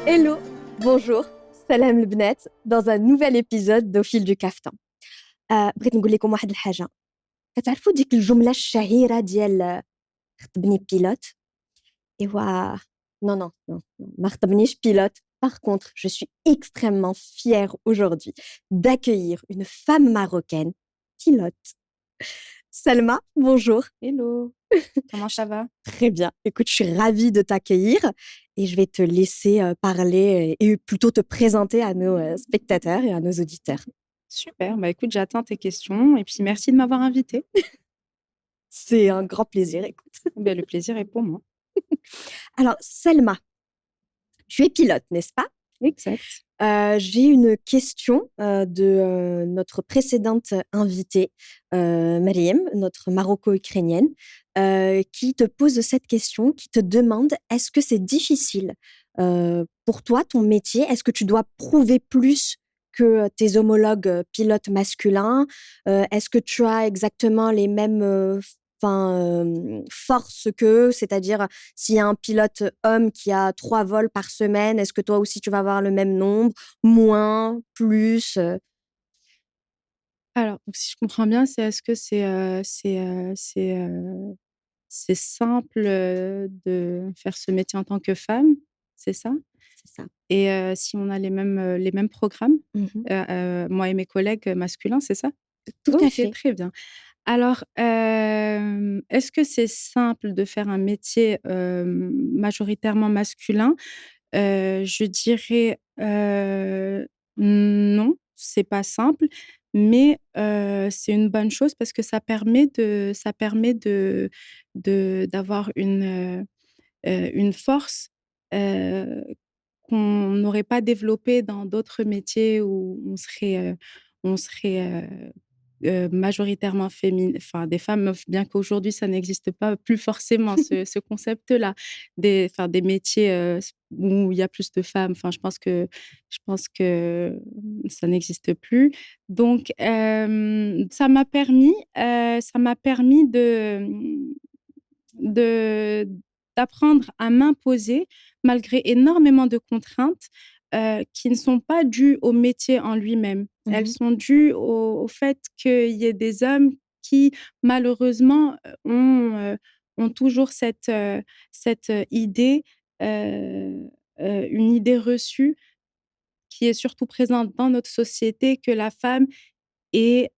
Hello, bonjour, salam البنات dans un nouvel épisode d'Au fil du caftan. بغيت نقول لكم واحد الحاجة. كتعرفوا ديك الجملة الشهيرة ديال خطبني بيلوت؟ إيوا non, non, non, non, ما خطبنيش pilote. Par contre, je suis extrêmement fière aujourd'hui d'accueillir une femme marocaine pilote. Salma, bonjour. Hello, comment ça va? Très bien. Écoute, je suis ravie de t'accueillir et je vais te laisser parler et plutôt te présenter à nos spectateurs et à nos auditeurs. Super, bah écoute, j'attends tes questions et puis merci de m'avoir invitée. C'est un grand plaisir, écoute. Ben, le plaisir est pour moi. Alors, Selma, tu es pilote, n'est-ce pas? Exact. J'ai une question de notre précédente invitée, Mariam, notre maroco-ukrainienne, qui te pose cette question, qui te demande, est-ce que c'est difficile pour toi, ton métier? Est-ce que tu dois prouver plus que tes homologues pilotes masculins? Est-ce que tu as exactement les mêmes forces qu'eux? C'est-à-dire, s'il y a un pilote homme qui a 3 vols par semaine, est-ce que toi aussi tu vas avoir le même nombre? Moins, plus? Alors, donc, si je comprends bien, c'est est-ce que c'est simple de faire ce métier en tant que femme, c'est ça? C'est ça. Et si on a les mêmes programmes, Mmh. moi et mes collègues masculins, c'est ça? Tout à Ok, fait. très bien. Alors, est-ce que c'est simple de faire un métier majoritairement masculin? Je dirais, non, c'est pas simple, mais c'est une bonne chose parce que ça permet d'avoir une force, heu, qu'on n'aurait pas développée dans d'autres métiers où on serait majoritairement enfin des femmes, bien qu'aujourd'hui ça n'existe pas plus forcément ce concept-là. Des métiers, où il y a plus de femmes, enfin je pense que ça n'existe plus. Donc ça m'a permis de d'apprendre à m'imposer malgré énormément de contraintes, qui ne sont pas dues au métier en lui-même. Elles Mmh. sont dues au fait qu'il y ait des hommes qui malheureusement, ont toujours cette idée, heu une idée reçue qui est surtout présente dans notre société que la femme est,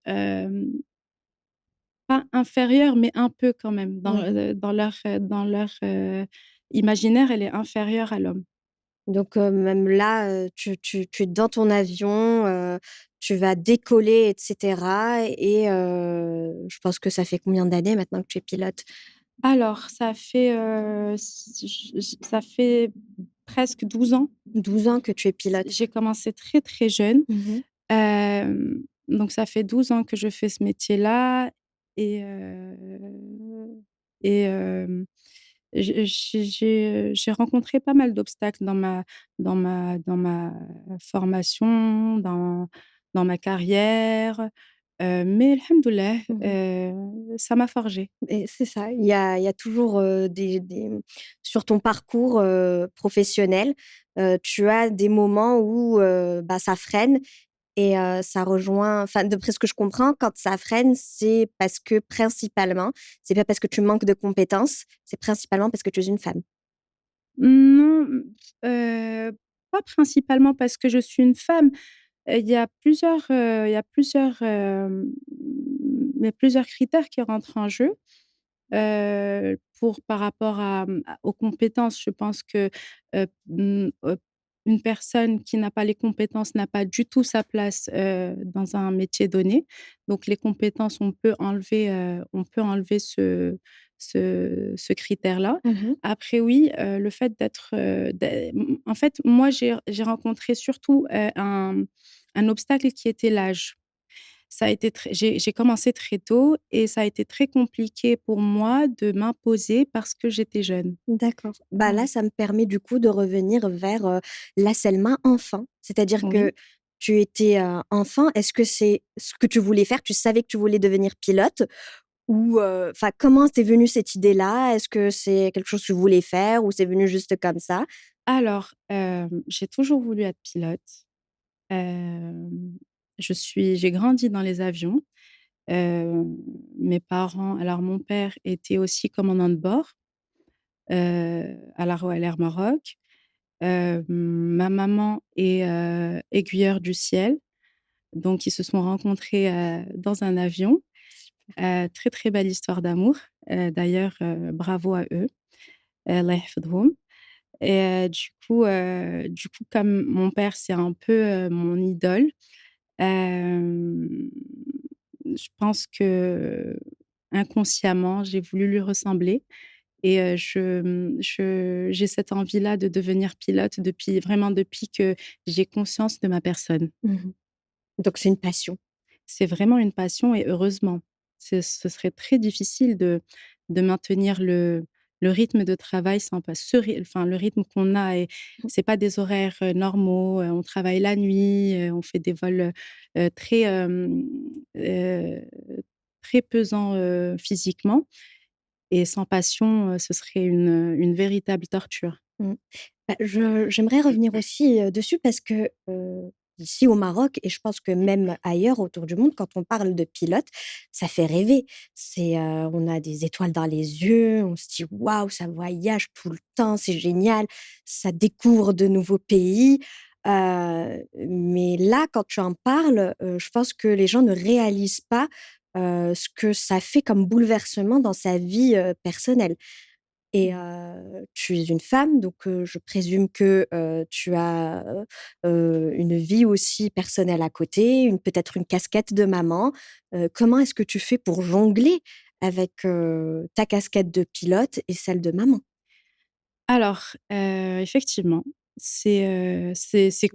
pas inférieure, mais un peu quand même. Mmh. Dans leur imaginaire, elle est inférieure à l'homme. Donc même là, tu es dans ton avion, tu vas décoller et cetera et je pense que ça fait combien d'années maintenant que tu es pilote? Alors, ça fait presque 12 ans. 12 ans que tu es pilote. J'ai commencé très, très jeune. Mmh. Donc ça fait 12 ans que je fais ce métier-là et et j'ai rencontré pas mal d'obstacles dans ma formation, dans ma carrière, mais alhamdoulilah, Mmh. ça m'a forgée. Et c'est ça, il y a toujours, sur ton parcours, professionnel, tu as des moments où, bah, ça freine et ça rejoint enfin, d'après ce que je comprends, quand ça freine, c'est parce que principalement, c'est pas parce que tu manques de compétences, c'est principalement parce que tu es une femme. Non, pas principalement parce que je suis une femme. Il y a plusieurs critères qui rentrent en jeu. Par rapport aux compétences, je pense que, une personne qui n'a pas les compétences n'a pas du tout sa place, dans un métier donné. Donc les compétences, on peut enlever ce critère-là. Mmh. Après oui, le fait en fait, moi, j'ai rencontré surtout, un obstacle qui était l'âge. Ça a été très j'ai commencé très tôt et ça a été très compliqué pour moi de m'imposer parce que j'étais jeune. D'accord. Bah, là, Ouais. ça me permet du coup de revenir vers, la Selma enfant. C'est-à-dire Oui. que tu étais, enfant, est-ce que c'est ce que tu voulais faire? Tu savais que tu voulais devenir pilote? Ou enfin, comment t'es venue cette idée-là? Est-ce que c'est quelque chose que tu voulais faire ou c'est venu juste comme ça? Alors, j'ai toujours voulu être pilote. Hem, j'ai grandi dans les avions. Mes parents alors mon père était aussi commandant de bord, à la Royal Air Maroc. Ma maman est, aiguilleur du ciel, donc ils se sont rencontrés, dans un avion. Très, très belle histoire d'amour. D'ailleurs, bravo à eux, Allah يحفظهم. Et du coup, comme mon père, c'est un peu, mon idole, hem, je pense que inconsciemment, j'ai voulu lui ressembler et j'ai cette envie-là de devenir pilote depuis que j'ai conscience de ma personne. Mmh. Donc c'est une passion. C'est vraiment une passion et heureusement. Ce serait très difficile de maintenir le rythme de travail sans pas ce ry enfin, le rythme qu'on a et Mmh. c'est pas des horaires, normaux, on travaille la nuit, on fait des vols, très, heu, très pesants, physiquement et sans passion, ce serait une véritable torture. Mmh. Bah, j'aimerais revenir aussi, dessus parce que, ici au Maroc et je pense que même ailleurs autour du monde, quand on parle de pilote, ça fait rêver. On a des étoiles dans les yeux, on se dit: «Waouh, ça voyage tout le temps, c'est génial, ça découvre de nouveaux pays». Mais là, quand tu en parles, je pense que les gens ne réalisent pas, ce que ça fait comme bouleversement dans sa vie, personnelle. Et tu es une femme, donc je présume que, tu as, une vie aussi personnelle à côté, peut-être une casquette de maman. Comment est-ce que tu fais pour jongler avec, ta casquette de pilote et celle de maman? Alors, effectivement, c'est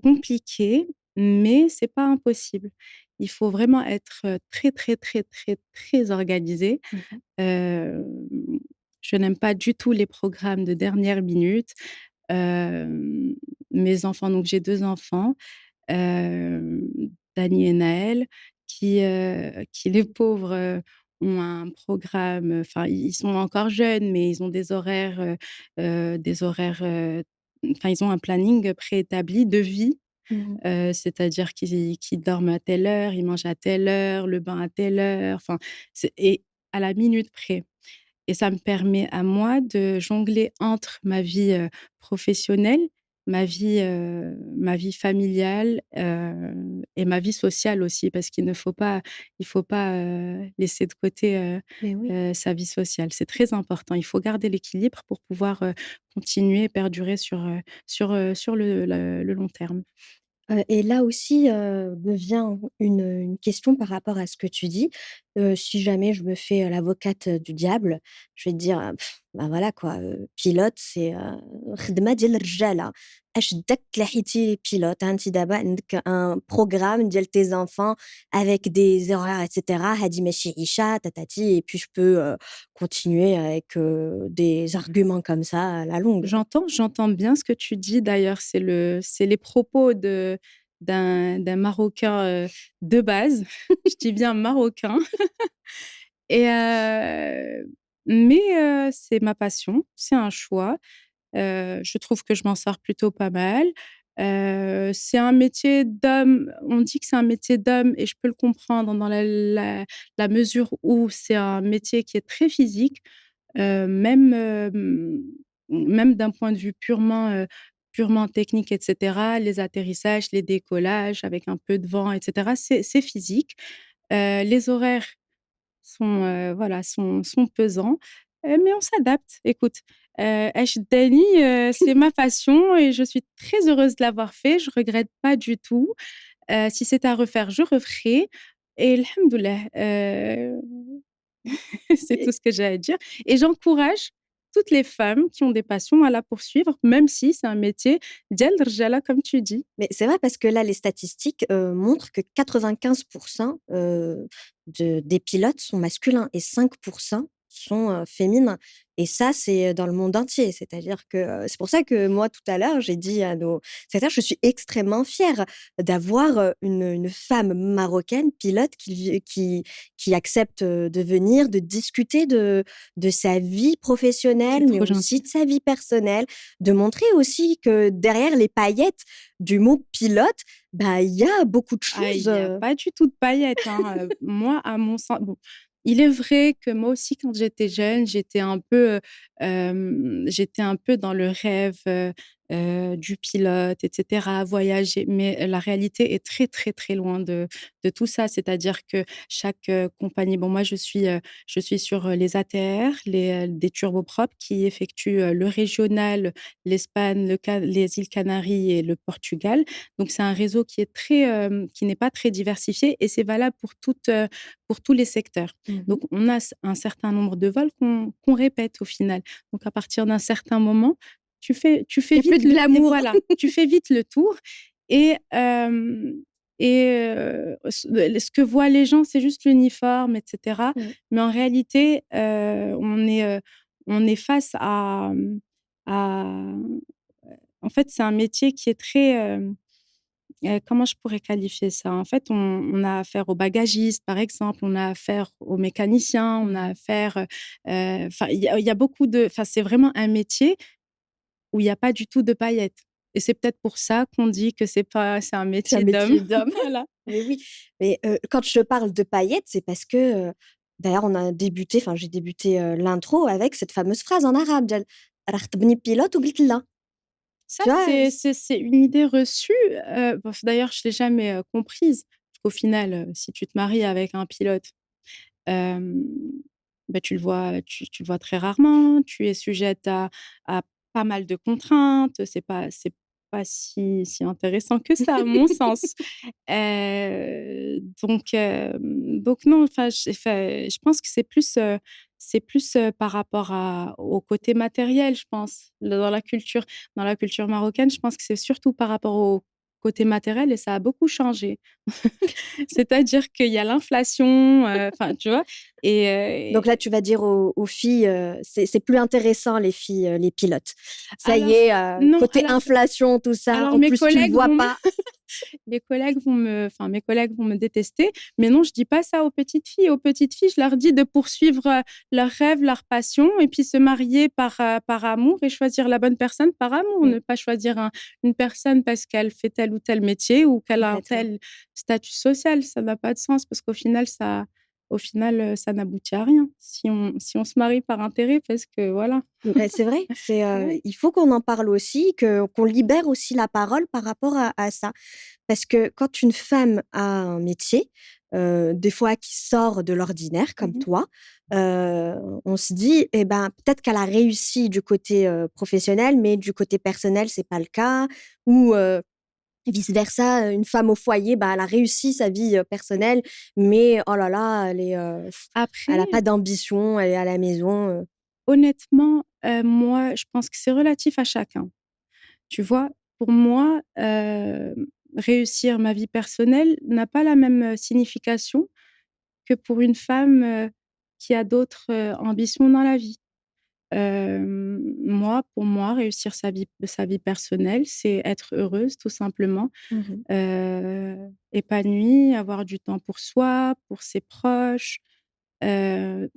compliqué, mais c'est pas impossible. Il faut vraiment être, très, très, très, très, très organisé. Mmh. Hem, je n'aime pas du tout les programmes de dernière minute. Hem, Mes enfants donc j'ai 2 enfants, hem, Dany et Naël, qui les pauvres, ont un programme, enfin ils sont encore jeunes, mais ils ont des horaires, enfin ils ont un planning préétabli de vie, Mmh. c'est-à-dire qu'ils dorment à telle heure, ils mangent à telle heure, le bain à telle heure, enfin c'est et à la minute près. Et ça me permet à moi de jongler entre ma vie, professionnelle, ma vie familiale, et ma vie sociale aussi parce il faut pas, laisser de côté, Mais oui. sa vie sociale. C'est très important. Il faut garder l'équilibre pour pouvoir, continuer et perdurer sur le long terme. Et là aussi, me vient une question par rapport à ce que tu dis. Si jamais je me fais, l'avocate, du diable, je vais te dire, bah, voilà quoi, pilote c'est, خدمة ديال الرجالة. اش داك تلاحيتي pilote أنتِ دابا عندك un programme ديال tes enfants avec des horaires et cetera هادي ماشي عيشة tatati et puis je peux, continuer avec, des arguments comme ça à la longue. J'entends bien ce que tu dis d'ailleurs, c'est les propos d'un Marocain, de base. Je dis bien marocain et mais c'est ma passion, c'est un choix. Je trouve que je m'en sors plutôt pas mal. C'est un métier d'homme, on dit que c'est un métier d'homme et je peux le comprendre dans la mesure où c'est un métier qui est très physique, même, même d'un point de vue purement technique et cetera. Les atterrissages, les décollages avec un peu de vent et cetera, c'est physique. Les horaires sont pesants, mais on s'adapte. Écoute, Ash Dani, c'est ma passion et je suis très heureuse de l'avoir fait. Je regrette pas du tout. Si c'était à refaire, je referais et alhamdoulilah, c'est tout ce que j'ai à dire et j'encourage toutes les femmes qui ont des passions à la poursuivre, même si c'est un métier ديال الرجالة comme tu dis. Mais c'est vrai parce que là, les statistiques, montrent que 95 des pilotes sont masculins et 5 sont féminins. Et ça, c'est dans le monde entier. C'est-à-dire que c'est pour ça que moi, tout à l'heure, j'ai dit à nos secrétaires, je suis extrêmement fière d'avoir une femme marocaine pilote qui accepte de venir, de discuter de sa vie C'est professionnelle, mais trop aussi gentil. de sa vie personnelle, de montrer aussi que derrière les paillettes du mot pilote, bah, il y a beaucoup de Ah, il choses. y a pas du tout de paillettes, hein, moi, à mon sens bon, il est vrai que moi aussi, quand j'étais jeune, j'étais un peu dans le rêve, du pilote et cetera, voyager. Mais la réalité est très, très, très loin de tout ça. C'est-à-dire que chaque, compagnie bon, moi, je suis sur, les ATR, des turboprops qui effectuent, le régional, l'Espagne, les îles Canaries et le Portugal. Donc c'est un réseau qui est très, qui n'est pas très diversifié et c'est valable pour tous les secteurs. Mhm. Donc on a un certain nombre de vols qu'on répète au final. Donc à partir d'un certain moment, tu Il fais y a plus vite de le et glamour. voilà, tu fais vite le tour et hem ce que voient les gens, c'est juste l'uniforme et cetera. Mm. Mais en réalité, on est face à en fait, c'est un métier qui est très, comment je pourrais qualifier ça? En fait, on a affaire aux bagagistes, par exemple, on a affaire aux mécaniciens, on a Mm. affaire, enfin, il y a beaucoup de enfin, c'est vraiment un métier où il y a pas du tout de paillettes et c'est peut-être pour ça qu'on dit que c'est un C'est un métier d'homme. métier d'homme. Voilà. Mais oui, mais quand je te parle de paillettes, c'est parce que d'ailleurs, enfin, j'ai débuté l'intro avec cette fameuse phrase en arabe, ديال راه خطبني pilote وقلت لا. Ça, Tu vois? c'est une idée reçue, bon, d'ailleurs, je l'ai jamais, comprise. Parce qu'au final, si tu te maries avec un pilote, hem, bah, tu le vois très rarement, tu es sujette à pas mal de contraintes, c'est pas si intéressant que ça, à mon sens. Donc non, je pense que c'est plus, par rapport au côté matériel, je pense, dans la culture marocaine, je pense que c'est surtout par rapport au côté matériel et ça a beaucoup changé. C'est-à-dire qu'il y a l'inflation, enfin, tu vois? Donc là, Et tu vas dire aux filles, c'est plus intéressant les filles, les pilotes. Ça y alors est, non, côté inflation, tout ça, alors en plus tu le vois pas. mes collègues vont me détester, mais non, je dis pas ça aux petites filles. Aux petites filles, je leur dis de poursuivre, leurs rêves, leurs passions et puis se marier par amour et choisir la bonne personne par amour. Mmh, Ne pas choisir une personne parce qu'elle fait tel ou tel métier ou qu'elle a un complètement. tel statut social. Ça n'a pas de sens parce qu'au final, ça n'aboutit à rien si on se marie par intérêt parce que voilà. Beh, c'est vrai, Ouais. il faut qu'on en parle aussi, qu'on libère aussi la parole par rapport à ça. Parce que quand une femme a un métier, des fois qui sort de l'ordinaire comme Mmh. toi, heu, on se dit: «Eh ben, peut-être qu'elle a réussi du côté, professionnel, mais du côté personnel, c'est pas le cas» ou vice versa, une femme au foyer, bah, elle a réussi sa vie, personnelle, mais oh là là, elle a Après pas d'ambition, elle est à la maison, honnêtement, moi, je pense que c'est relatif à chacun. Tu vois? Pour moi, réussir ma vie personnelle n'a pas la même, signification que pour une femme, qui a d'autres, ambitions dans la vie. Pour moi, réussir sa vie personnelle, c'est être heureuse tout simplement, Mmh. épanouie, avoir du temps pour soi, pour ses proches. Heu,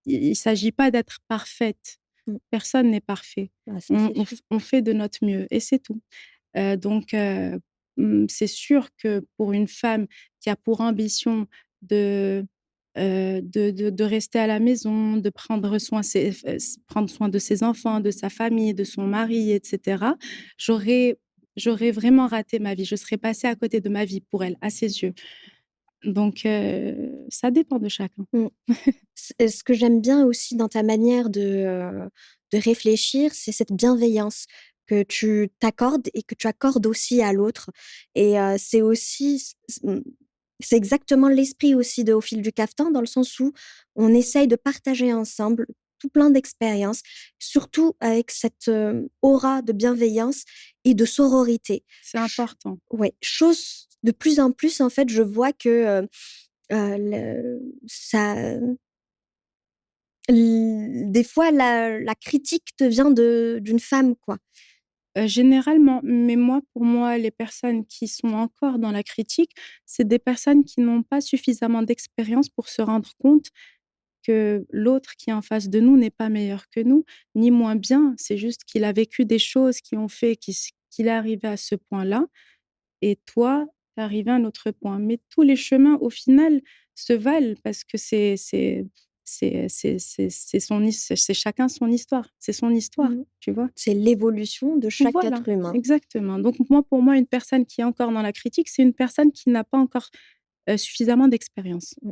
il s'agit pas d'être parfaite. Mmh. Personne n'est parfait. Ah ça, c'est sûr. On fait de notre mieux et c'est tout. Donc c'est sûr que pour une femme qui a pour ambition de, de rester à la maison, de prendre soin de ses enfants, de sa famille, de son mari et cetera, j'aurais j'aurais vraiment raté ma vie. Je serais passée à côté de ma vie pour elle, à ses yeux. Donc ça dépend de chacun. Mmh. Ce que j'aime bien aussi dans ta manière de réfléchir, c'est cette bienveillance que tu t'accordes et que tu accordes aussi à l'autre et c'est aussi c'est exactement l'esprit aussi de Au fil du cafetan dans le sens où on essaye de partager ensemble tout plein d'expériences, surtout avec cette, aura de bienveillance et de sororité. C'est important. Ouais, chose de plus en plus, en fait, je vois que, le ça Des fois, la critique te vient d'une femme, quoi. Généralement, mais moi, pour moi, les personnes qui sont encore dans la critique, c'est des personnes qui n'ont pas suffisamment d'expérience pour se rendre compte que l'autre qui est en face de nous n'est pas meilleur que nous, ni moins bien. C'est juste qu'il a vécu des choses qui ont fait qu'il est arrivé à ce point-là et toi, tu es arrivé à un autre point. Mais tous les chemins, au final, se valent parce que c'est chacun son histoire. C'est son histoire, Mmh. tu vois? C'est l'évolution de chaque Voilà, être humain. exactement. Donc moi, pour moi, une personne qui est encore dans la critique, c'est une personne qui n'a pas encore, suffisamment d'expérience. Mmh.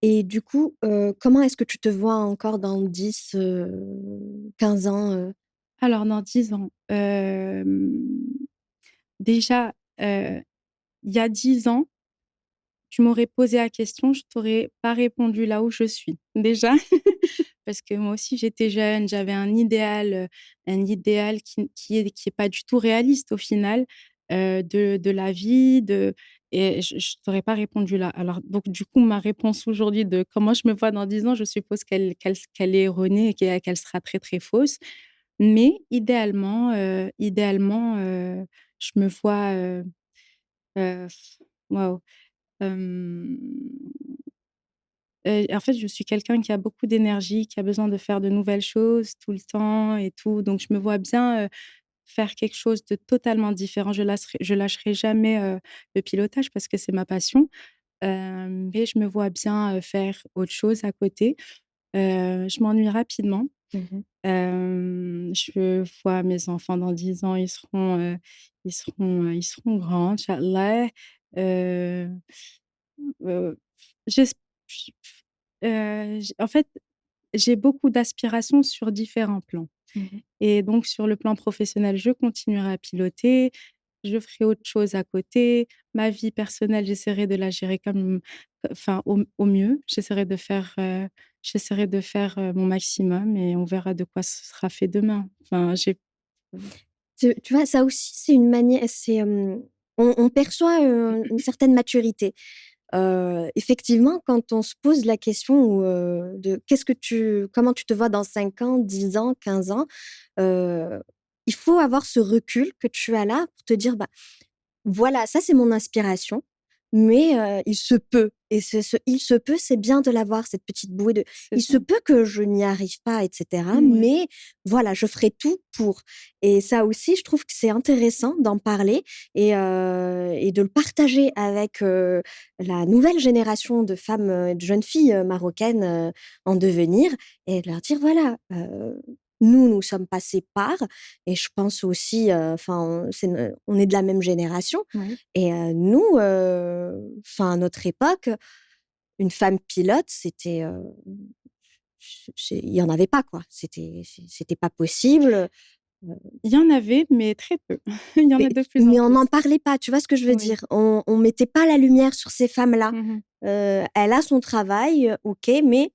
Et du coup, comment est-ce que tu te vois encore dans 10, 15 ans, Alors dans 10 ans, déjà, il y a 10 ans, tu m'aurais posé la question, je t'aurais pas répondu là où je suis. Déjà, parce que moi aussi j'étais jeune, j'avais un idéal qui est pas du tout réaliste au final, de la vie, et je t'aurais pas répondu là. Alors donc du coup, ma réponse aujourd'hui de comment je me vois dans 10 ans, je suppose qu'elle est erronée et qu'elle sera très, très fausse. Mais idéalement, je me vois, heu, waouh, hem en fait, je suis quelqu'un qui a beaucoup d'énergie, qui a besoin de faire de nouvelles choses tout le temps et tout. Donc je me vois bien, faire quelque chose de totalement différent. Je lâcherai jamais, le pilotage parce que c'est ma passion. Mais je me vois bien, faire autre chose à côté. Je m'ennuie rapidement. mmh Je vois mes enfants dans 10 ans, ils seront grands, inch'Allah. Heu, heu, j'esp j en fait, j'ai beaucoup d'aspirations sur différents plans mh. et donc sur le plan professionnel, je continuerai à piloter, je ferai autre chose à côté. Ma vie personnelle, j'essaierai de la gérer au mieux. J'essaierai de faire, mon maximum et on verra de quoi ce sera fait demain. Enfin, j'ai Tu vois, ça aussi, c'est une manière on perçoit, une certaine maturité. Effectivement, quand on se pose la question de comment tu te vois dans 5 ans, 10 ans, 15 ans, heu, il faut avoir ce recul que tu as là pour te dire: «Bah, voilà, ça c'est mon inspiration, mais il se peut» et «il se peut», c'est bien de l'avoir cette petite bouée de c'est «il ça. se peut que je n'y arrive pas» et cetera, Ouais. mais voilà, je ferai tout pour et ça aussi, je trouve que c'est intéressant d'en parler et de le partager avec, la nouvelle génération de femmes, de jeunes filles, marocaines, en devenir et de leur dire: «Voilà, nous sommes passées par» et je pense aussi, enfin, on est de la même génération Ouais. et nous, enfin, à notre époque, une femme pilote, c'était, il y en avait pas, quoi. C'était pas possible, heu, Il y en avait, mais très peu. Il y en a de plus en mais on plus. n'en parlait pas, tu vois ce que je veux Oui. dire? On mettait pas la lumière sur ces femmes-là. Mmh. Elle a son travail, OK, mais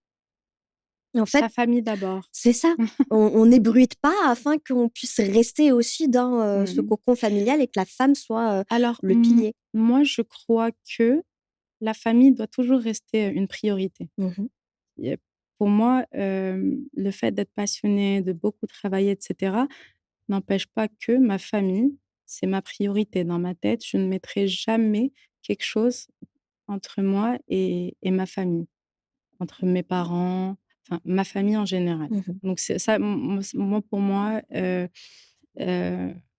en fait, Sa famille d'abord. c'est ça. On n'ébruite pas afin qu'on puisse rester aussi dans, ce Mmh. cocon familial et que la femme soit, Alors, le pilier. moi, je crois que la famille doit toujours rester, une priorité. Mmh mh. Et pour moi, le fait d'être passionné, de beaucoup travailler et cetera, n'empêche pas que ma famille, c'est ma priorité. Dans ma tête, je ne mettrai jamais quelque chose entre moi et ma famille, entre mes parents, enfin ma famille en général. Mmh. Donc c'est ça, moi pour moi, heu,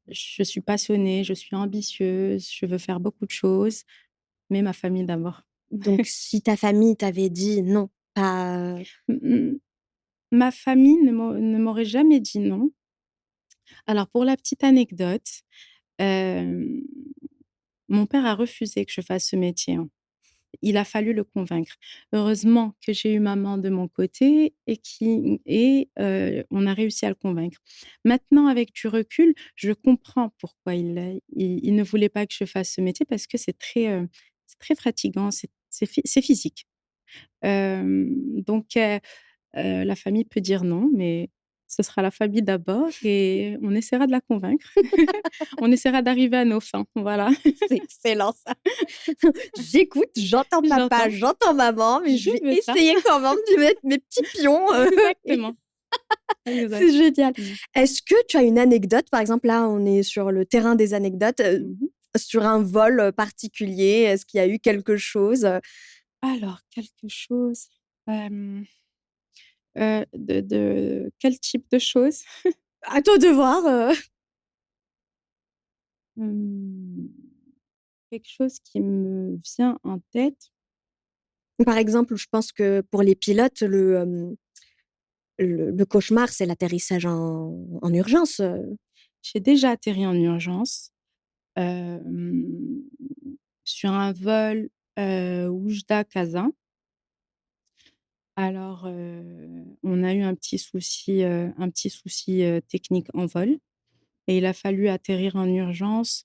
je suis passionnée, je suis ambitieuse, je veux faire beaucoup de choses, mais ma famille d'abord. Donc si ta famille t'avait dit: «Non, pas» Ma famille ne m'aurait jamais dit non. Alors pour la petite anecdote, hem, mon père a refusé que je fasse ce métier, hein. Il a fallu le convaincre. Heureusement que j'ai eu maman de mon côté on a réussi à le convaincre. Maintenant avec du recul, je comprends pourquoi il ne voulait pas que je fasse ce métier parce que c'est très fatigant, c'est physique. Donc la famille peut dire non, mais ce sera la famille d'abord et on essaiera de la convaincre. On essaiera d'arriver à nos fins, voilà. C'est excellent ça. J'écoute, j'entends papa, J'entends, j'entends maman, mais je je vais veux ça. essayer quand même de mettre mes petits pions, et Exactement, exact. c'est génial. Mmh. Est-ce que tu as une anecdote? Par exemple, là, on est sur le terrain des anecdotes, Mmh. sur un vol, particulier. Est-ce qu'il y a eu quelque chose? Alors quelque chose, hem, de quel type de choses? À toi de voir, Mmh, quelque chose qui me vient en tête. Par exemple, je pense que pour les pilotes, le cauchemar, c'est l'atterrissage en urgence, J'ai déjà atterri en urgence, hem, sur un vol, Oujda-Kazan. Alors, on a eu un petit souci, technique en vol et il a fallu atterrir en urgence,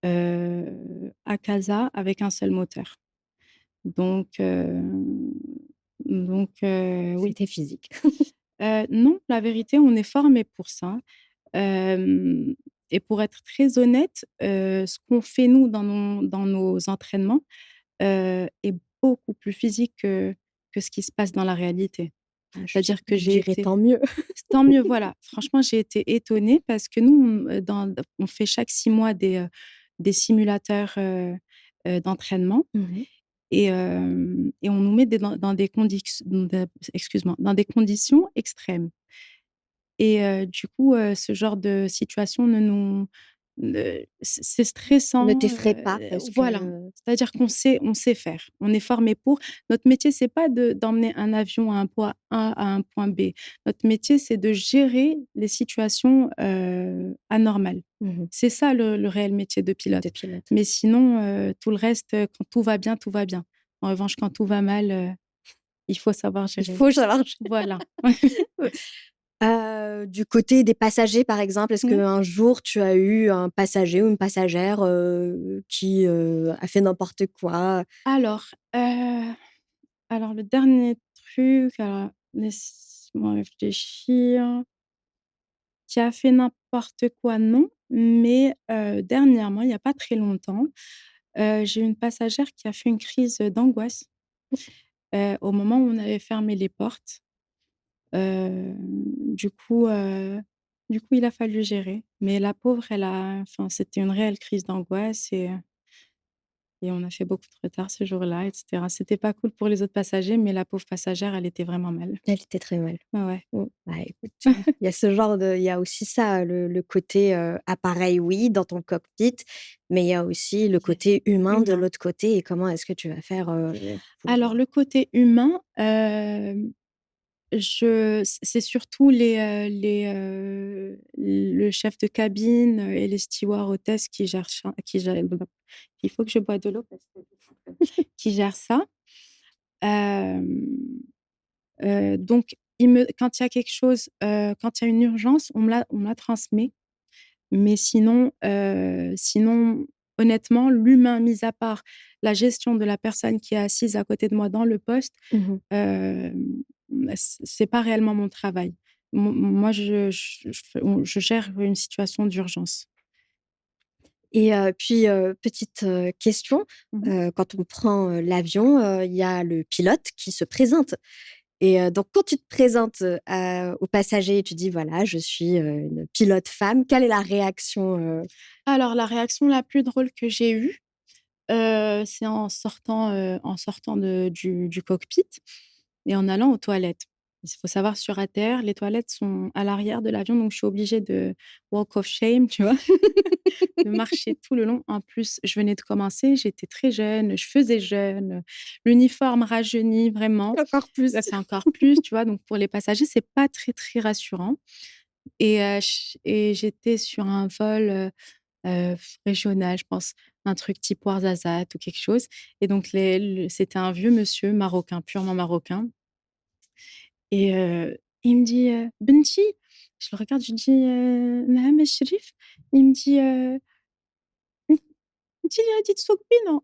à Casa avec un seul moteur. Donc, oui. c'était physique. Non, la vérité, on est formé pour ça. Hem Et pour être très honnête, ce qu'on fait nous dans nos entraînements, est beaucoup plus physique que ce qui se passe dans la réalité. Ah, C'est-à-dire que je j'ai dirais été tant mieux. tant mieux, voilà. Franchement, j'ai été étonnée parce que nous, on fait chaque 6 mois des simulateurs, d'entraînement Mmh. et on nous met dans des excuse-moi, dans des conditions extrêmes. Et du coup, ce genre de situation c'est Ne stressant, t'effraie pas parce voilà. que C'est-à-dire qu'on sait faire. On est formé pour. Notre métier, c'est pas d'emmener un avion à un point A à un point B. Notre métier, c'est de gérer les situations, anormales. mmh C'est ça le réel métier de pilote. de pilote. Mais sinon, tout le reste, quand tout va bien, tout va bien. En revanche, quand tout va mal, il faut savoir Il gérer. faut savoir Voilà. Du côté des passagers, par exemple, est-ce Ouais. qu'un jour tu as eu un passager ou une passagère, qui, a fait n'importe quoi? Alors, alors le dernier truc, alors laisse-moi réfléchir. Qui a fait n'importe quoi, non, mais dernièrement, il y a pas très longtemps, j'ai eu une passagère qui a fait une crise, d'angoisse, au moment où on avait fermé les portes. Du coup, il a fallu gérer. Mais la pauvre, enfin, c'était une réelle crise d'angoisse et on a fait beaucoup de retard ce jour-là et cetera. C'était pas cool pour les autres passagers, mais la pauvre passagère, elle était vraiment mal. Elle était très mal. Ouais, ouais. Mmh. Bah, écoute, il y a ce genre de il y a aussi ça, le côté, appareil, oui, dans ton cockpit, mais il y a aussi le Yes. côté humain de Humain. l'autre côté et comment est-ce que tu vas faire, pour, Alors le côté humain, c'est surtout le chef de cabine, et les stewards hôtesses qui gèrent il faut que je bois de l'eau parce que qui gèrent ça. Hem, donc quand il y a quelque chose, quand il y a une urgence, on me la transmet. Mais sinon, honnêtement, l'humain, mis à part la gestion de la personne qui est assise à côté de moi dans le poste, mmh hem, c'est pas réellement mon travail. Moi, je gère une situation d'urgence. et puis, petite, question, Mmh. quand on prend, l'avion, il y a le pilote qui se présente. Et donc quand tu te présentes, aux passagers, tu dis: «Voilà, je suis, une pilote femme», quelle est la réaction, Alors la réaction la plus drôle que j'ai eue, c'est en sortant du cockpit et en allant aux toilettes. Il faut savoir sur Atterre, les toilettes sont à l'arrière de l'avion, donc je suis obligée de walk of shame, tu vois? De marcher tout le long. En plus, je venais de commencer, j'étais très jeune, je faisais jeune, l'uniforme rajeuni vraiment. encore plus? Là, c'est encore plus, tu vois? Donc pour les passagers, c'est pas très, très rassurant et j'étais sur un vol, régional, je pense, un truc type Ouarzazate ou quelque chose et donc c'était un vieux monsieur marocain, purement marocain et il me dit: «Benti». Je le regarde, je lui dis: «Naam Cherif». Il me dit: «أنتِ اللي غادي تسوقي بينا».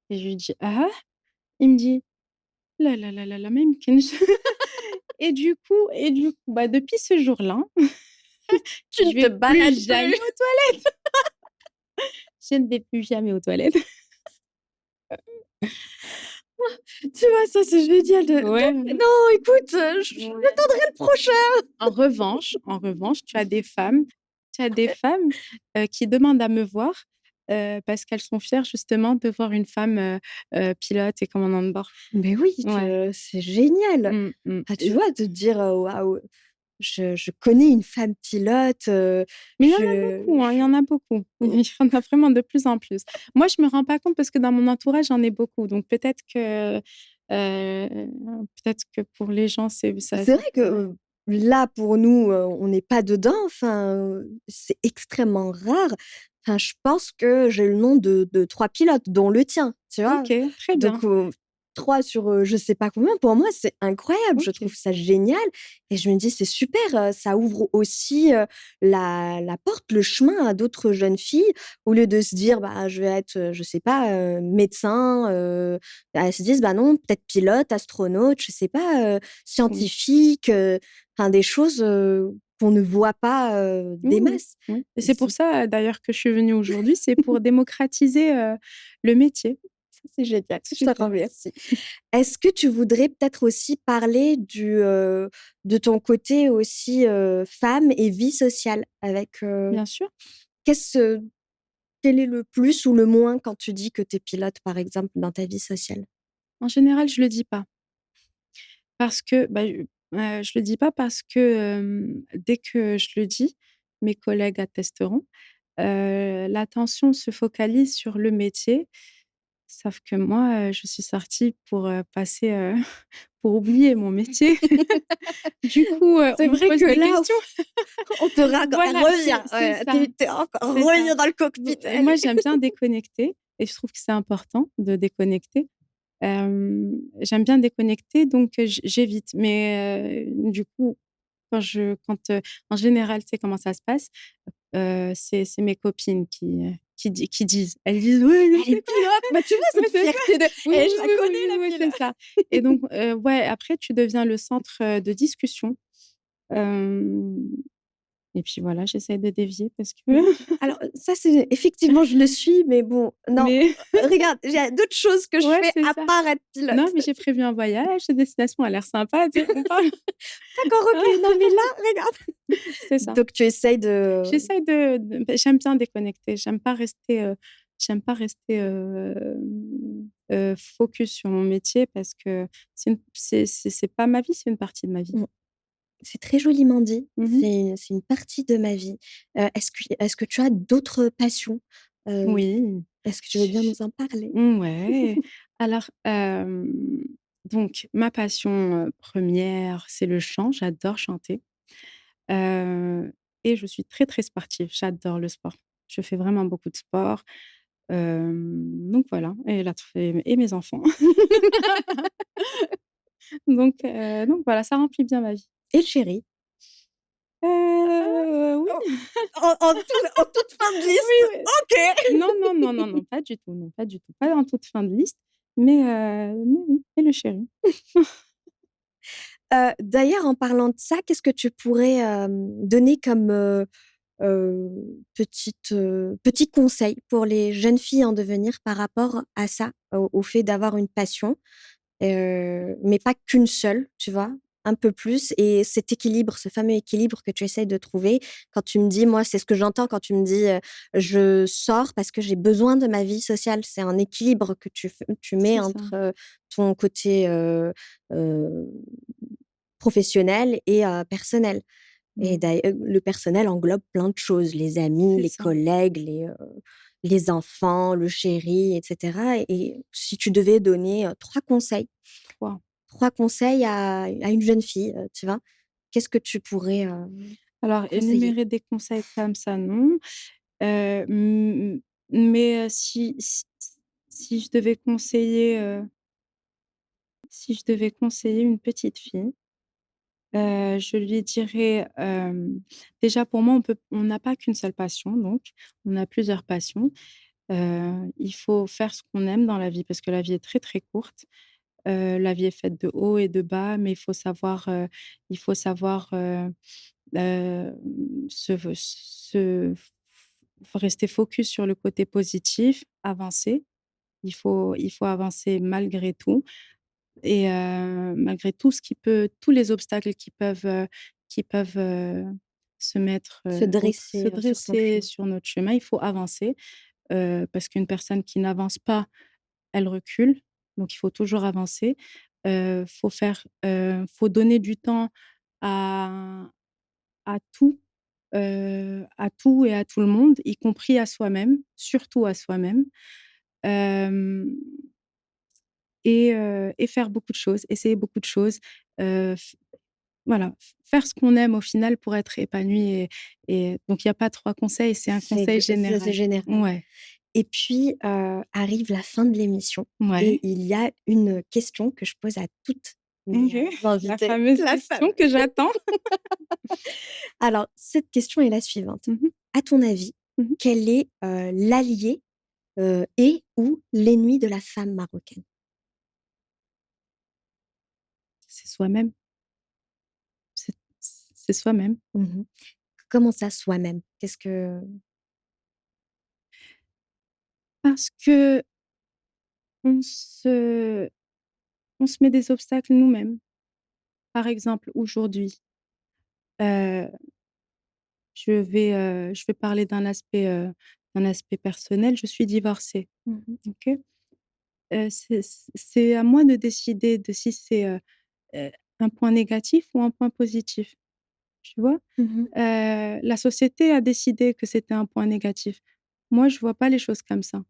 Et je lui dis: «Ah?» Il me dit: «لا، لا، لا، لا، لا ما يمكنش». et du coup, bah, depuis ce jour-là, Tu ne je te vais plus balades jamais plus. aux toilettes. Je ne vais plus jamais aux toilettes. Tu vois, ça, c'est génial de Ouais, non, écoute, ouais. j'attendrai le prochain. En revanche, tu as des femmes, qui demandent à me voir, parce qu'elles sont fières justement de voir une femme, pilote et commandant de bord. Mais oui, Ouais. c'est génial. Ah, tu Et vois, de dire, «Waouh, je connais une femme pilote, mais il y en a beaucoup, hein, il y en a beaucoup. Il y en a vraiment de plus en plus. Moi, je me rends pas compte parce que dans mon entourage, j'en ai beaucoup, donc peut-être que pour les gens, c'est ça c'est vrai que, ouais. là, pour nous, on n'est pas dedans, enfin, c'est extrêmement rare. Enfin, je pense que j'ai le nom de 3 pilotes, dont le tien, tu vois? OK, très bien. Donc, 3 sur, je sais pas combien, pour moi, c'est incroyable. Je trouve OK. ça génial et je me dis: «C'est super», ça ouvre aussi, la porte, le chemin à d'autres jeunes filles. Au lieu de se dire: «Bah, je vais être, je sais pas, médecin», elles se disent: «Bah, non, peut-être pilote, astronaute, je sais pas, Oui. scientifique», enfin des choses, qu'on ne voit pas, Oui, des oui, masses. oui, et Et c'est pour ça, d'ailleurs que je suis venue aujourd'hui, c'est pour démocratiser, le métier. ça, c'est génial, je te Super. remercie. Est-ce que tu voudrais peut-être aussi parler de ton côté aussi, femme et vie sociale avec, Bien sûr. qu'est-ce quel est le plus ou le moins quand tu dis que tu es pilote, par exemple, dans ta vie sociale? En général, je le dis pas parce que, bah, je le dis pas parce que, dès que je le dis, mes collègues attesteront, l'attention se focalise sur le métier, sauf que moi, je suis sortie pour, passer, pour oublier mon métier. Du coup, C'est on me vrai pose que des là, questions. on te Voilà, reviens, c'est ouais, ça, tu es encore c'est ça. reviens dans le cockpit, Moi, allez. j'aime bien déconnecter et je trouve que c'est important de déconnecter. J'aime bien déconnecter donc j'évite. Mais du coup, en général, tu sais comment ça se passe? C'est mes copines qui disent. Elles disent: «Ouais, je Elle est sais quoi». pilote, bah, tu vois Ouais, cette c'est ça. fierté de: Oui, «Eh, oui, je la oui, oui, connais oui, la oui, c'est pilote!» ça. Et donc ouais, après tu deviens le centre, de discussion. Hem et puis voilà, j'essaie de dévier parce que Mmh. Alors, ça, c'est effectivement, je le suis, mais bon, non, mais regarde, j'ai d'autres choses que je ouais, fais c'est à ça. part être pilote. Non, mais j'ai prévu un voyage, cette destination a l'air sympa, tu sais, on parle. D'accord, OK, non, mais là, regarde. C'est ça. Donc tu essayes de J'essaye bah, j'aime bien déconnecter. J'aime pas rester, focus sur mon métier parce que c'est pas ma vie, c'est une partie de ma vie. mmh, c'est très joliment dit, Mmh. c'est une partie de ma vie. Est-ce que tu as d'autres passions? Heu, Oui. est-ce que tu veux bien J nous en parler? Ouais. Alors, donc ma passion, 1re, c'est le chant. J'adore chanter, heu et je suis très, très sportive. J'adore le sport. Je fais vraiment beaucoup de sport, donc voilà, et mes enfants. Donc voilà, ça remplit bien ma vie. Et le chéri? Oui. Oh, en toute fin de Oui, liste, oui. OK. Non, non, non, non, non, pas du tout, non, pas du tout. Pas en toute fin de liste, mais oui, et le chéri. D'ailleurs, en parlant de ça, qu'est-ce que tu pourrais, donner comme, petit conseil pour les jeunes filles en devenir par rapport à ça, au fait d'avoir une passion, mais pas qu'une seule, tu vois? Un peu plus et cet équilibre, ce fameux équilibre que tu essayes de trouver. Quand tu me dis moi, c'est ce que j'entends quand tu me dis, «Je sors parce que j'ai besoin de ma vie sociale». C'est un équilibre que tu mets C'est ça. entre, ton côté, heu, professionnel et personnel. Et Mmh. le personnel englobe plein de choses, les amis, C'est les ça. collègues, les enfants, le chéri et cetera et si tu devais donner, 3 conseils, 3. 3 conseils à une jeune fille, tu vois? Qu'est-ce que tu pourrais, Alors conseiller? énumérer des conseils comme ça, non. Mais si je devais conseiller, une petite fille, je lui dirais, déjà pour moi on n'a pas qu'une seule passion donc, on a plusieurs passions. Il faut faire ce qu'on aime dans la vie parce que la vie est très, très courte. La vie est faite de hauts et de bas, mais il faut savoir, hem, se faut rester focus sur le côté positif, avancer. Il faut avancer malgré tout et malgré tout ce qui peut tous les obstacles qui peuvent se mettre, Se se dresser, sur ton dresser chemin. sur notre chemin. Il faut avancer, parce qu'une personne qui n'avance pas, elle recule, donc il faut toujours avancer. Faut donner du temps à à tout, à tout et à tout le monde, y compris à soi-même, surtout à soi-même. Hem et faire beaucoup de choses, essayer beaucoup de choses, f voilà, faire ce qu'on aime au final pour être épanoui et donc il y a pas 3 conseils, c'est un conseil C'est général. général. Ouais, Et puis, arrive la fin de l'émission et ouais. il y a une question que je pose à toutes mes, Mmh. La invités. fameuse La question fameuse. que j'attends. Alors, cette question est la suivante: Mmh mh. à ton avis, Mmh. quel est, l'allié, et ou l'ennemi de la femme marocaine? C'est soi-même, c'est c'est soi-même. Mmh. Comment ça, soi-même? Qu'est-ce que Parce qu'on se on se met des obstacles nous-mêmes. Par exemple, aujourd'hui, heu, je vais parler d'un aspect personnel, je suis divorcée, Mmh mh. OK? C'est à moi de décider de si c'est, heu, un point négatif ou un point positif, tu vois? Mmh. La société a décidé que c'était un point négatif. Moi, je vois pas les choses comme ça.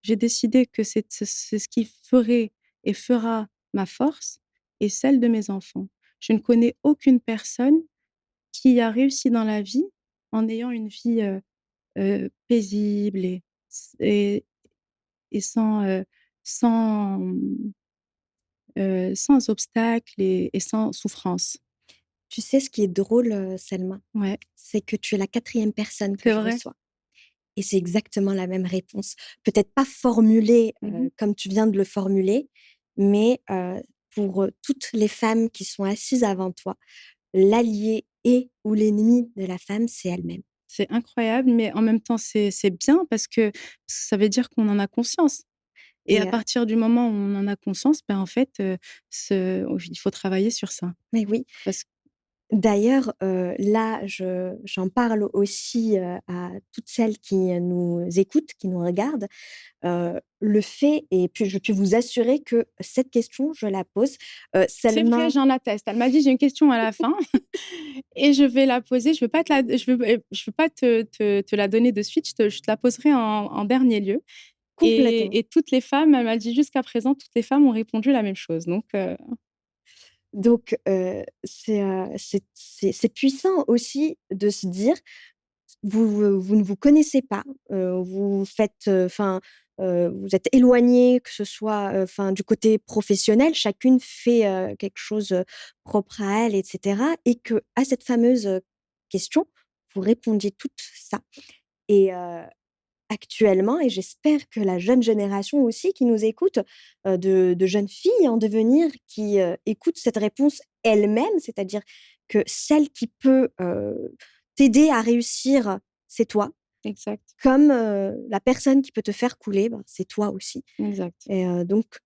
J'ai décidé que c'est ce qui ferait et fera ma force et celle de mes enfants. Je ne connais aucune personne qui a réussi dans la vie en ayant une vie, paisible et et sans, sans obstacle et sans souffrance. Tu sais ce qui est drôle, Selma? Ouais, C'est que tu es la quatrième personne que c'est je vrai. reçois et c'est exactement la même réponse. Peut-être pas formulée, Mmh mh. comme tu viens de le formuler, mais pour, toutes les femmes qui sont assises avant toi, l'allié et ou l'ennemi de la femme, c'est elle-même. C'est incroyable, mais en même temps, c'est bien parce que ça veut dire qu'on en a conscience et à Et partir du moment où on en a conscience, ben, en fait, il faut travailler sur ça. mais oui. Parce D'ailleurs, là, j'en parle aussi, à toutes celles qui nous écoutent, qui nous regardent. Le fait et puis je peux vous assurer que cette question, je la pose, c'est vrai, Selma. j'en atteste. Elle m'a dit: «J'ai une question à la fin et je vais la poser, je veux pas te la donner de suite, je te la poserai en dernier lieu» Complètement. et toutes les femmes, elle m'a dit: «Jusqu'à présent, toutes les femmes ont répondu la même chose», donc Donc c'est puissant aussi de se dire, vous ne vous connaissez pas, vous faites, enfin, vous êtes éloignés, que ce soit, enfin, du côté professionnel, chacune fait, quelque chose, propre à elle et cetera et qu'à cette fameuse, question, vous répondiez toutes ça et actuellement et j'espère que la jeune génération aussi qui nous écoute, de jeunes filles en devenir qui, écoutent cette réponse elles-mêmes, c'est-à-dire que celle qui peut, t'aider à réussir, c'est toi, exact, comme, la personne qui peut te faire couler, ben, c'est toi aussi exact. et donc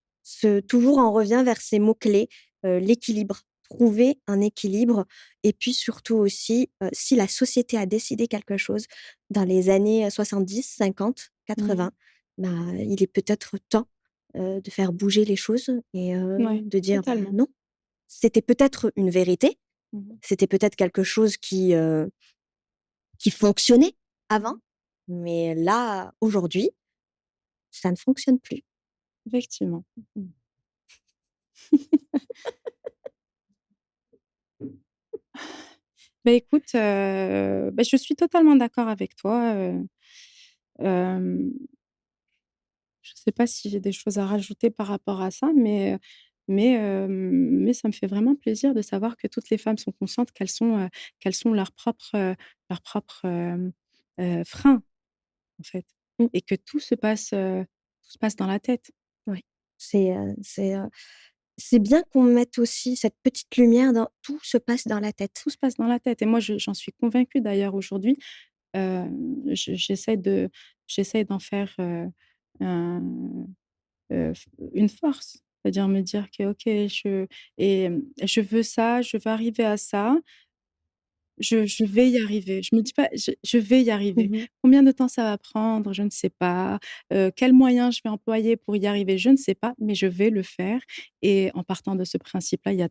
toujours on revient vers ces mots clés, l'équilibre. Trouver un équilibre et puis surtout aussi, si la société a décidé quelque chose dans les années, 70-50-80, Mmh. ben, il est peut-être temps, de faire bouger les choses et Ouais, de dire: «Bah, totalement. non». C'était peut-être une vérité, Mmh mh. c'était peut-être quelque chose qui fonctionnait Mmh avant, mh. mais là, aujourd'hui, ça ne fonctionne plus. Effectivement. Mmh. Bah, écoute, bah, je suis totalement d'accord avec toi, hem, je sais pas si j'ai des choses à rajouter par rapport à ça, mais ça me fait vraiment plaisir de savoir que toutes les femmes sont conscientes qu'elles sont leurs propres, freins, en fait Mmh. et que tout se passe dans la tête. Ouais. C'est, c'est bien qu'on mette aussi cette petite lumière dans tout se passe dans la tête. Tout se passe dans la tête et moi j'en suis convaincue d'ailleurs aujourd'hui. J'essaie d'en faire, un, f une force. C'est-à-dire me dire que OK, je veux ça, je veux arriver à ça. Je vais y arriver. Je me dis pas: «Je vais y arriver». Mmh. Combien de temps ça va prendre? Je ne sais pas. Quels moyens je vais employer pour y arriver? Je ne sais pas, mais je vais le faire et en partant de ce principe-là, il y a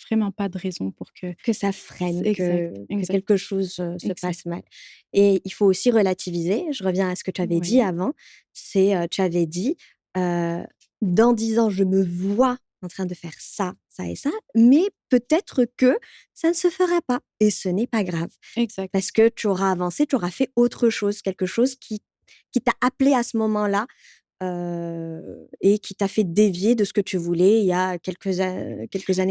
vraiment pas de raison pour que Que ça freine, exact, que exact, quelque chose, se exact. passe mal et il faut aussi relativiser. Je reviens à ce que tu avais dit Oui, avant, c'est, tu avais dit, heu: «Dans 10 ans, je me vois en train de faire ça, ça et ça, mais peut-être que ça ne se fera pas et ce n'est pas grave». exact. Parce que tu auras avancé, tu auras fait autre chose, quelque chose qui t'a appelé à ce moment-là, et qui t'a fait dévier de ce que tu voulais il y a quelques années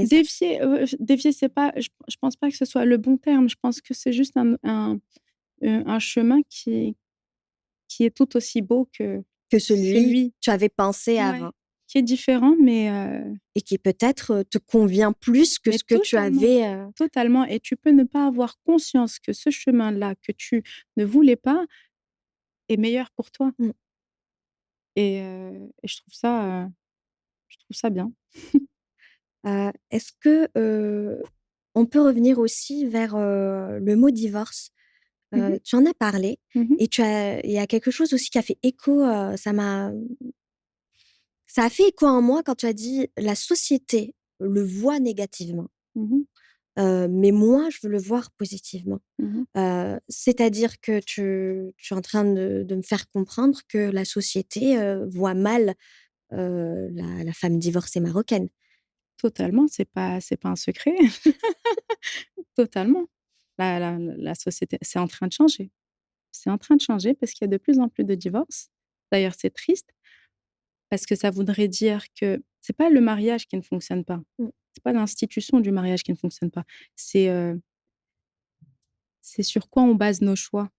de ça. Dévier, c'est pas je pense pas que ce soit le bon terme. Je pense que c'est juste un chemin qui est tout aussi beau que Que celui celui tu avais pensé ouais, avant qui est différent et qui peut-être, te convient plus que mais ce que tu totalement, avais, totalement et tu peux ne pas avoir conscience que ce chemin-là que tu ne voulais pas est meilleur pour toi mmh, et je trouve ça bien. est-ce que, on peut revenir aussi vers, le mot divorce? Mmh mh. Tu en as parlé Mmh. et tu as il y a quelque chose aussi qui a fait écho, ça a fait écho en moi quand tu as dit: «La société le voit négativement, Mmh. mais moi je veux le voir positivement». Mmh. C'est-à-dire que tu es en train de me faire comprendre que la société, voit mal, la femme divorcée marocaine. Totalement, c'est pas un secret. Totalement. La société c'est en train de changer. C'est en train de changer parce qu'il y a de plus en plus de divorces. D'ailleurs, c'est triste parce que ça voudrait dire que c'est pas le mariage qui ne fonctionne pas. Mmh. C'est pas l'institution du mariage qui ne fonctionne pas. C'est, c'est sur quoi on base nos choix,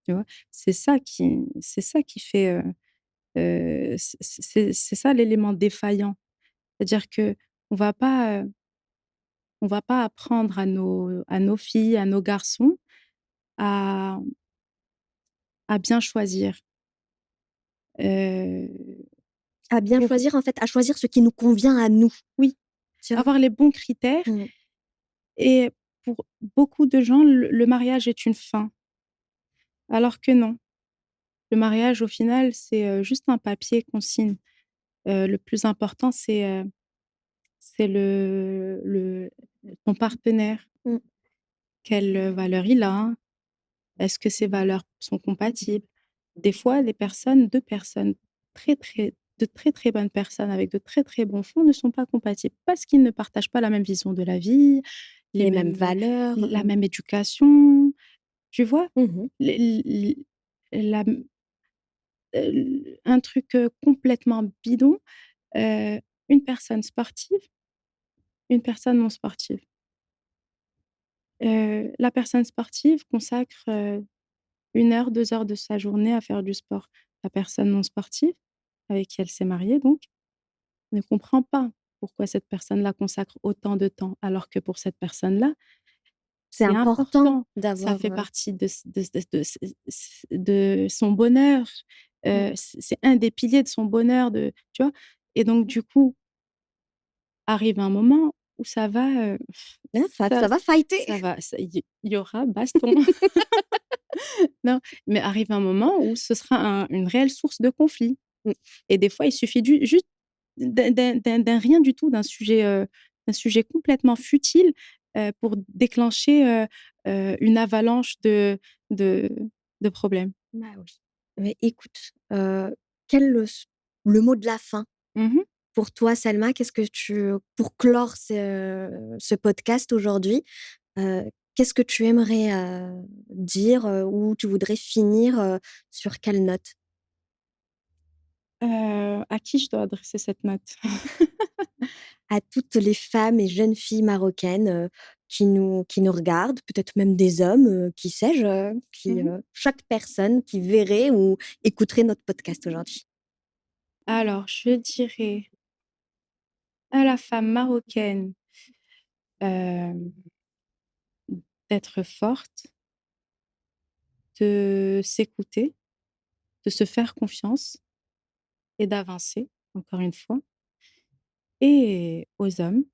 tu vois? C'est ça qui fait, c'est ça l'élément défaillant. C'est-à-dire qu'on va pas, on va pas apprendre à nos filles, à nos garçons à bien choisir. Heu, À bien pour choisir, en fait, à choisir ce qui nous convient à nous, oui, tu vois? avoir les bons critères Mmh. et pour beaucoup de gens, le mariage est une fin, alors que non. Le mariage, au final, c'est, juste un papier qu'on signe. Le plus important, c'est ton partenaire. Mmh. Quelle valeur il a? Est-ce que ces valeurs sont compatibles? Des fois, les personnes 2 personnes de très, très bonnes personnes avec de très, très bons fonds ne sont pas compatibles parce qu'ils ne partagent pas la même vision de la vie, les Les mêmes mêmes, valeurs, la même éducation, tu vois? mmh. Les la un truc, complètement bidon, heu, une personne sportive, une personne non sportive. La personne sportive consacre, 1 heure, 2 heures de sa journée à faire du sport. La personne non sportive, avec qui elle s'est mariée donc, ne comprend pas pourquoi cette personne-là consacre autant de temps, alors que pour cette personne-là, C'est c'est important important. Ça d'avoir, fait partie de son bonheur, mmh, c'est un des piliers de son bonheur de tu vois? Et donc du coup, arrive un moment où là, ça ça va fighter. ça va, il y aura baston. Non, mais arrive un moment où ce sera une réelle source de conflit Mmh. et des fois, il suffit juste d'un rien du tout, d'un sujet complètement futile, pour déclencher, une avalanche de de problèmes. Bah, oui. Mais écoute, quel le mot de la fin Mmh mh. pour toi, Salma? Qu'est-ce que tu pour clore ce podcast aujourd'hui, qu'est-ce que tu aimerais, dire, ou tu voudrais finir, sur quelle note? À qui je dois adresser cette note? À toutes les femmes et jeunes filles marocaines, qui nous regardent, peut-être même des hommes, qui sais-je, Mmh mh. chaque personne qui verrait ou écouterait notre podcast aujourd'hui. Alors, je dirais à la femme marocaine, hem, d'être forte, de s'écouter, de se faire confiance et d'avancer, encore une fois. Et aux hommes,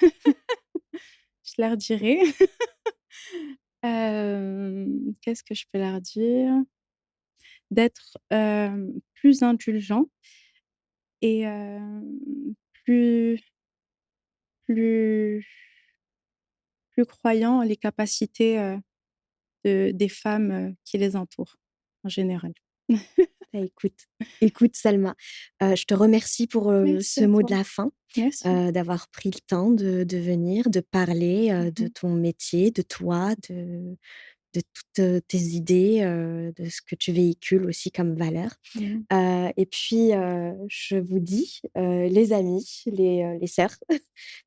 je leur dirais, qu'est-ce que je peux leur dire? D'être, plus indulgents et plus plus plus croyants en les capacités, des femmes, qui les entourent, en général. Bah, écoute Salma, je te remercie pour, Merci ce à mot toi. de la fin, Merci. d'avoir pris le temps de venir, de parler, de Mmh. ton métier, de toi, de toutes, tes idées, de ce que tu véhicules aussi comme valeurs. Mmh. Et puis, je vous dis, les amis, les sœurs,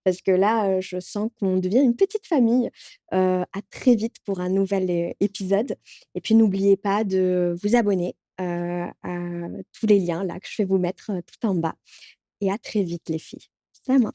parce que là, je sens qu'on devient une petite famille. À très vite pour un nouvel, épisode et puis n'oubliez pas de vous abonner, à tous les liens là que je vais vous mettre, tout en bas et à très vite les filles. Salam.